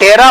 13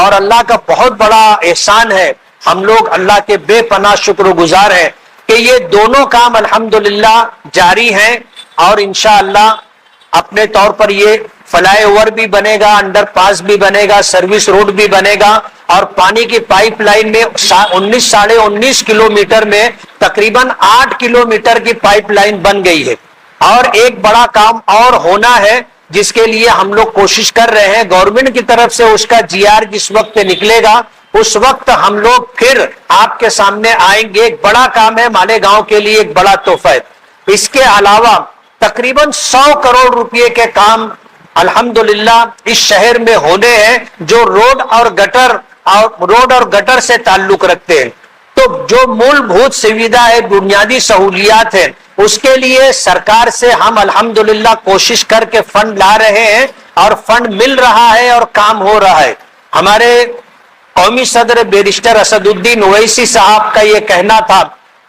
اور اللہ کا بہت بڑا احسان ہے، ہم لوگ اللہ کے بے پناہ شکر گزار ہیں کہ یہ دونوں کام الحمدللہ جاری ہیں، اور انشاءاللہ اپنے طور پر یہ فلائی اوور بھی بنے گا، انڈر پاس بھی بنے گا، سروس روڈ بھی بنے گا، اور پانی کی پائپ لائن میں 19 کلومیٹر میں تقریباً 8 کلومیٹر کی پائپ لائن بن گئی ہے۔ اور ایک بڑا کام اور ہونا ہے جس کے لیے ہم لوگ کوشش کر رہے ہیں، گورنمنٹ کی طرف سے اس کا جی آر جس وقت نکلے گا اس وقت ہم لوگ پھر آپ کے سامنے آئیں گے۔ ایک بڑا کام ہے، مالیگاؤں کے لیے ایک بڑا تحفہ ہے۔ اس کے علاوہ تقریباً 100 کروڑ روپے کے کام الحمدللہ اس شہر میں ہونے ہیں جو روڈ اور گٹر سے تعلق رکھتے ہیں۔ تو جو مول بھوت سویدھا ہے، بنیادی سہولیات ہیں، اس کے لیے سرکار سے ہم الحمدللہ کوشش کر کے فنڈ لا رہے ہیں، اور فنڈ مل رہا ہے اور کام ہو رہا ہے۔ ہمارے قومی صدر بیرسٹر اسد الدین اویسی صاحب کا یہ کہنا تھا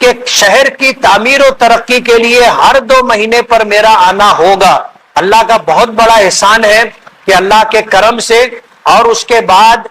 کہ شہر کی تعمیر و ترقی کے لیے ہر 2 مہینے پر میرا آنا ہوگا۔ اللہ کا بہت بڑا احسان ہے کہ اللہ کے کرم سے اور اس کے بعد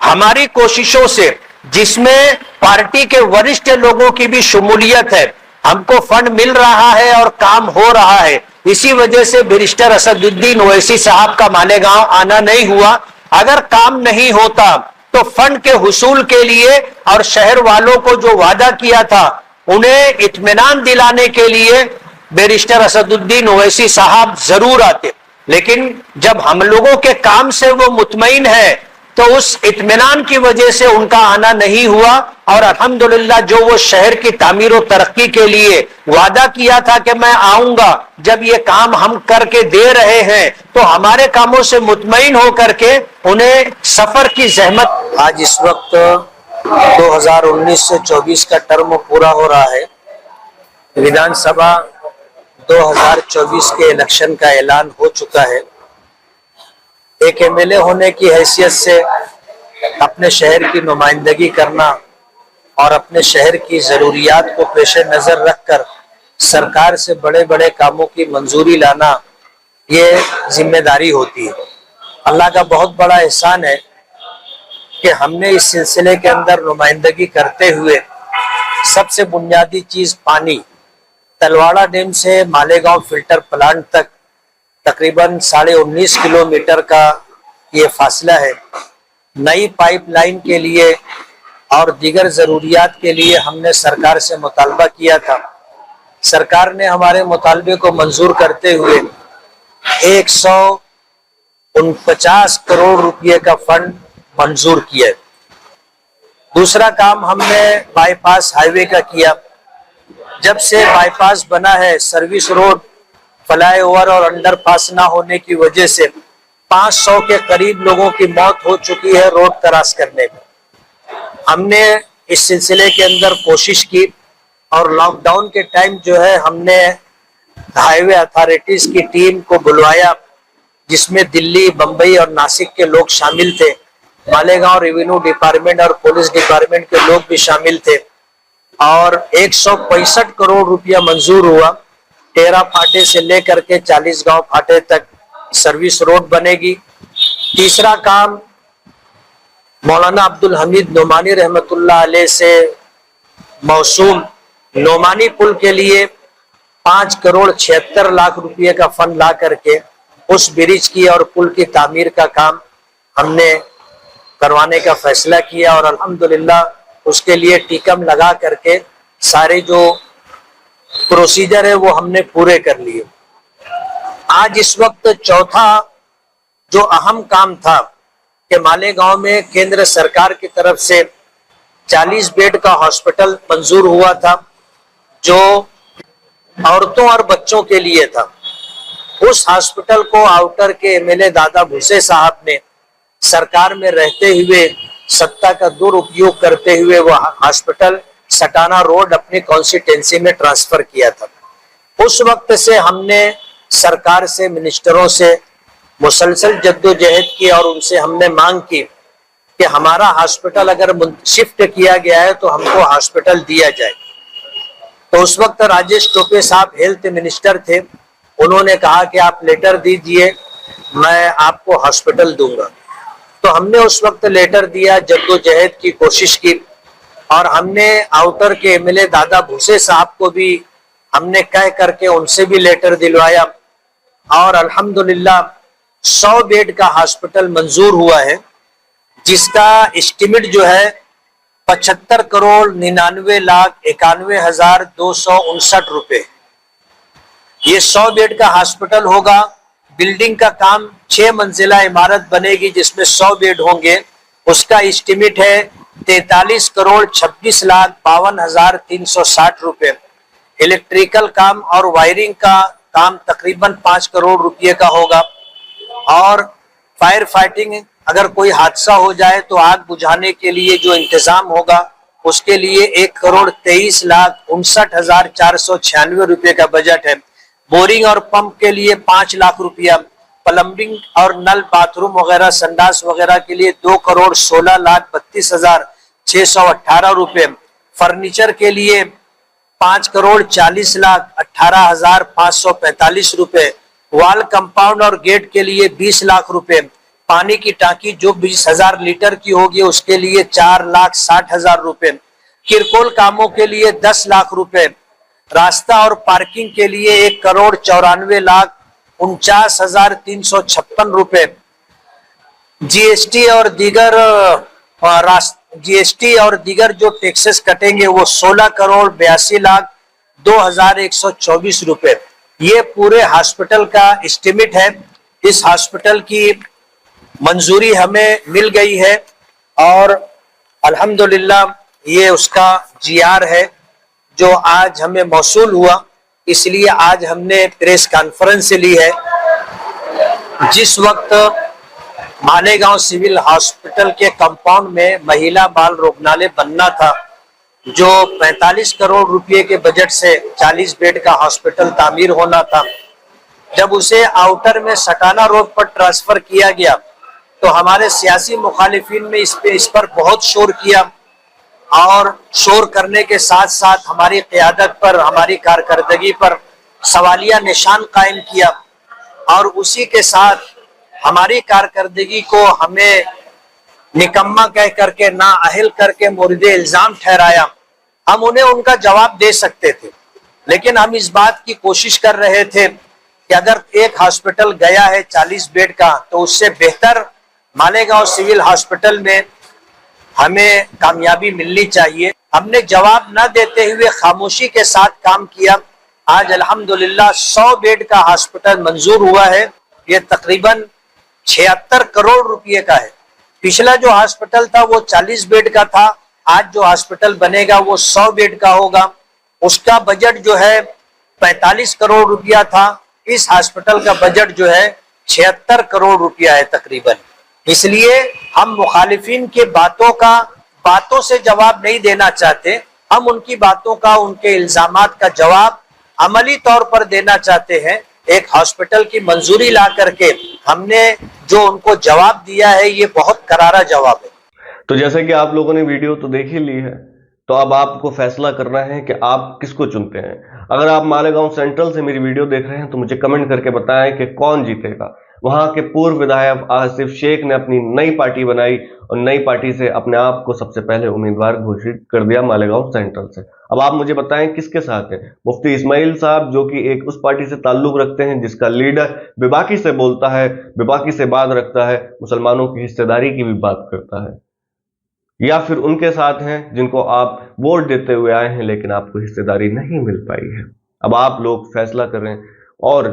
ہماری کوششوں سے، جس میں پارٹی کے وریشٹ لوگوں کی بھی شمولیت ہے، ہم کو فنڈ مل رہا ہے اور کام ہو رہا ہے۔ اسی وجہ سے بیرسٹر اسد الدین اویسی صاحب کا مالیگاؤں آنا نہیں ہوا۔ اگر کام نہیں ہوتا تو فنڈ کے حصول کے لیے اور شہر والوں کو جو وعدہ کیا تھا انہیں اطمینان دلانے کے لیے بیرسٹر اسد الدین اویسی صاحب ضرور آتے، لیکن جب ہم لوگوں کے کام سے وہ مطمئن ہے تو اس اطمینان کی وجہ سے ان کا آنا نہیں ہوا، اور الحمدللہ جو وہ شہر کی تعمیر و ترقی کے لیے وعدہ کیا تھا کہ میں آؤں گا، جب یہ کام ہم کر کے دے رہے ہیں تو ہمارے کاموں سے مطمئن ہو کر کے انہیں سفر کی زحمت۔ آج اس وقت 2019 سے 24 کا ٹرم پورا ہو رہا ہے۔ ودھان سبھا 2024 کے الیکشن کا اعلان ہو چکا ہے۔ ایک ایم ایل اے ہونے کی حیثیت سے اپنے شہر کی نمائندگی کرنا اور اپنے شہر کی ضروریات کو پیش نظر رکھ کر سرکار سے بڑے بڑے کاموں کی منظوری لانا، یہ ذمہ داری ہوتی ہے۔ اللہ کا بہت بڑا احسان ہے کہ ہم نے اس سلسلے کے اندر نمائندگی کرتے ہوئے سب سے بنیادی چیز پانی، تلواڑہ ڈیم سے مالیگاؤں فلٹر پلانٹ تک تقریباً 19.5 کلومیٹر کا یہ فاصلہ ہے۔ نئی پائپ لائن کے لیے اور دیگر ضروریات کے لیے ہم نے سرکار سے مطالبہ کیا تھا۔ سرکار نے ہمارے مطالبے کو منظور کرتے ہوئے 149 کروڑ روپے کا فنڈ منظور کیا۔ دوسرا کام ہم نے بائی پاس ہائی وے کا کیا۔ جب سے بائی پاس بنا ہے، سروس روڈ، فلائی اوور اور انڈر پاس نہ ہونے کی وجہ سے 500 کے قریب لوگوں کی موت ہو چکی ہے روڈ کراس کرنے میں۔ ہم نے اس سلسلے کے اندر کوشش کی، اور لاک ڈاؤن کے ٹائم جو ہے ہم نے ہائی وے اتھارٹیز کی ٹیم کو بلوایا، جس میں دلی، بمبئی اور ناسک کے لوگ شامل تھے۔ مالیگاؤں ریونیو ڈپارٹمنٹ اور پولیس ڈپارٹمنٹ کے لوگ بھی شامل تھے، اور 165 کروڑ روپیہ منظور ہوا۔ ٹیرا پھاٹے سے لے کر کے 40 گاؤں پھاٹے تک سروس روڈ بنے گی۔ تیسرا کام مولانا عبدالحمید نعمانی رحمت اللہ علیہ سے موسوم نعمانی پل کے لیے 5 کروڑ 76 لاکھ روپے کا فنڈ لا کر کے اس برج کی اور پل کی تعمیر کا کام ہم نے کروانے کا فیصلہ کیا، اور الحمدللہ اس کے لیے ٹیکم لگا کر کے سارے جو پروسیجر ہے وہ ہم نے پورے کر لیے۔ آج اس وقت چوتھا جو اہم کام تھا کہ مالیگاؤں میں کیندر سرکار کی طرف سے 40 بیڈ کا ہاسپٹل منظور ہوا تھا جو عورتوں اور بچوں کے لیے تھا۔ اس ہاسپٹل کو آؤٹر کے M L A Dada Bhuse صاحب نے سرکار میں رہتے ہوئے ستا کا درپیوگ کرتے ہوئے وہ ہاسپٹل سٹانا روڈ اپنی کانسٹیٹوینسی میں ٹرانسفر کیا تھا۔ اس وقت سے ہم نے سرکار سے، منسٹروں سے مسلسل جدوجہد کی، اور ان سے ہم نے مانگ کی کہ ہمارا ہاسپٹل اگر شفٹ کیا گیا ہے تو ہم کو ہاسپٹل دیا جائے۔ تو اس وقت راجیش ٹوپے صاحب ہیلتھ منسٹر تھے، انہوں نے کہا کہ آپ لیٹر دیجئے، میں آپ کو ہاسپٹل دوں گا۔ تو ہم نے اس وقت لیٹر دیا, جدوجہد کی کوشش کی, اور ہم نے آؤٹر کے M L A Dada Bhuse صاحب کو بھی ہم نے کہہ کر کے ان سے بھی لیٹر دلوایا, اور الحمدللہ 100 بیڈ کا ہاسپٹل منظور ہوا ہے, جس کا اسٹیمیٹ جو ہے 75,99,91,259 روپے. یہ 100 بیڈ کا ہاسپٹل ہوگا. بلڈنگ کا کام 6 منزلہ عمارت بنے گی جس میں 100 بیڈ ہوں گے. اس کا اسٹیمیٹ ہے 43,26,52,360 روپے. الیکٹریکل کام اور وائرنگ کا کام تقریباً 5 کروڑ روپے کا ہوگا, اور فائر فائٹنگ اگر کوئی حادثہ ہو جائے تو آگ بجھانے کے لیے جو انتظام ہوگا اس کے لیے 1,23,59,496 روپے کا بجٹ ہے. بورنگ اور پمپ کے لیے 5 لاکھ روپیہ, پلمبنگ اور نل باتھ روم وغیرہ سنڈاس وغیرہ کے لیے 2,16,32,618 روپے, فرنیچر کے لیے 5,40,18,545 روپے, وال کمپاؤنڈ اور گیٹ کے لیے 20 لاکھ روپے, پانی کی ٹانکی جو 20,000 لیٹر کی ہوگی اس کے لیے 4,60,000 روپے, کرکول کاموں کے لیے 10 لاکھ روپے, راستہ اور پارکنگ کے لیے 1,94,49,356 روپے, جی ایس ٹی اور دیگر جو ٹیکسز کٹیں گے وہ 16,82,02,124 روپے. یہ پورے ہاسپٹل کا اسٹیمیٹ ہے. اس ہاسپٹل کی منظوری ہمیں مل گئی ہے, اور الحمدللہ یہ اس کا جی آر ہے جو آج ہمیں موصول ہوا. اس لیے آج ہم نے پریس کانفرنس لی ہے. جس وقت مالیگاؤں سول ہاسپٹل کے کمپاؤنڈ میں مہیلا بال روگنالے بننا تھا, جو 45 کروڑ روپے کے بجٹ سے 40 بیڈ کا ہاسپٹل تعمیر ہونا تھا, جب اسے آؤٹر میں سٹانہ روڈ پر ٹرانسفر کیا گیا تو ہمارے سیاسی مخالفین نے اس پر بہت شور کیا, اور شور کرنے کے ساتھ ساتھ ہماری قیادت پر, ہماری کارکردگی پر سوالیہ نشان قائم کیا, اور اسی کے ساتھ ہماری کارکردگی کو ہمیں نکما کہہ کر کے, نااہل کر کے مورد الزام ٹھہرایا. ہم انہیں ان کا جواب دے سکتے تھے, لیکن ہم اس بات کی کوشش کر رہے تھے کہ اگر ایک ہاسپٹل گیا ہے 40 بیڈ کا تو اس سے بہتر مالیگاؤں سول ہاسپٹل میں ہمیں کامیابی ملنی چاہیے. ہم نے جواب نہ دیتے ہوئے خاموشی کے ساتھ کام کیا. آج الحمدللہ 100 بیڈ کا ہاسپٹل منظور ہوا ہے. یہ تقریباً 76 کروڑ روپے کا ہے. پچھلا جو ہاسپٹل تھا وہ 40 بیڈ کا تھا, آج جو ہاسپٹل بنے گا وہ 100 بیڈ کا ہوگا. اس کا بجٹ جو ہے 45 کروڑ روپیہ تھا, اس ہاسپٹل کا بجٹ جو ہے 76 کروڑ روپیہ ہے تقریباً. اس لیے ہم مخالفین کے باتوں سے جواب نہیں دینا چاہتے, ہم ان کی باتوں کا, ان کے الزامات کا جواب عملی طور پر دینا چاہتے ہیں. ایک ہاسپٹل کی منظوری لا کر کے ہم نے جو ان کو جواب دیا ہے یہ بہت کرارا جواب ہے. تو جیسے کہ آپ لوگوں نے ویڈیو تو دیکھ ہی لی ہے, تو اب آپ کو فیصلہ کرنا ہے کہ آپ کس کو چنتے ہیں. اگر آپ مالیگاؤں سینٹرل سے میری ویڈیو دیکھ رہے ہیں تو مجھے کمنٹ کر کے بتائیں کہ کون جیتے گا. وہاں کے پورو ودھائک آصف شیخ نے اپنی نئی پارٹی بنائی اور نئی پارٹی سے اپنے آپ کو سب سے پہلے امیدوار گھوشت کر دیا مالیگاؤں سینٹرل سے. اب آپ مجھے بتائیں کس کے ساتھ ہیں. مفتی اسماعیل صاحب جو کہ ایک اس پارٹی سے تعلق رکھتے ہیں جس کا لیڈر بیباکی سے بولتا ہے, بیباکی سے بات رکھتا ہے, مسلمانوں کی حصہ داری کی بھی بات کرتا ہے, یا پھر ان کے ساتھ ہیں جن کو آپ ووٹ دیتے ہوئے آئے ہیں لیکن آپ کو حصہ داری نہیں مل پائی ہے. اب آپ لوگ فیصلہ کریں اور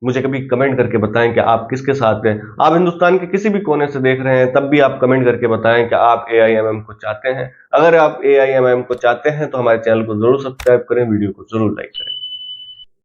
مجھے کبھی کمنٹ کر کے بتائیں کہ آپ کس کے ساتھ ہیں. آپ ہندوستان کے کسی بھی کونے سے دیکھ رہے ہیں تب بھی آپ کمنٹ کر کے بتائیں کہ آپ AIMM کو چاہتے ہیں. اگر آپ AIMM کو چاہتے ہیں تو ہمارے چینل کو ضرور سبسکرائب کریں, ویڈیو کو ضرور لائک کریں.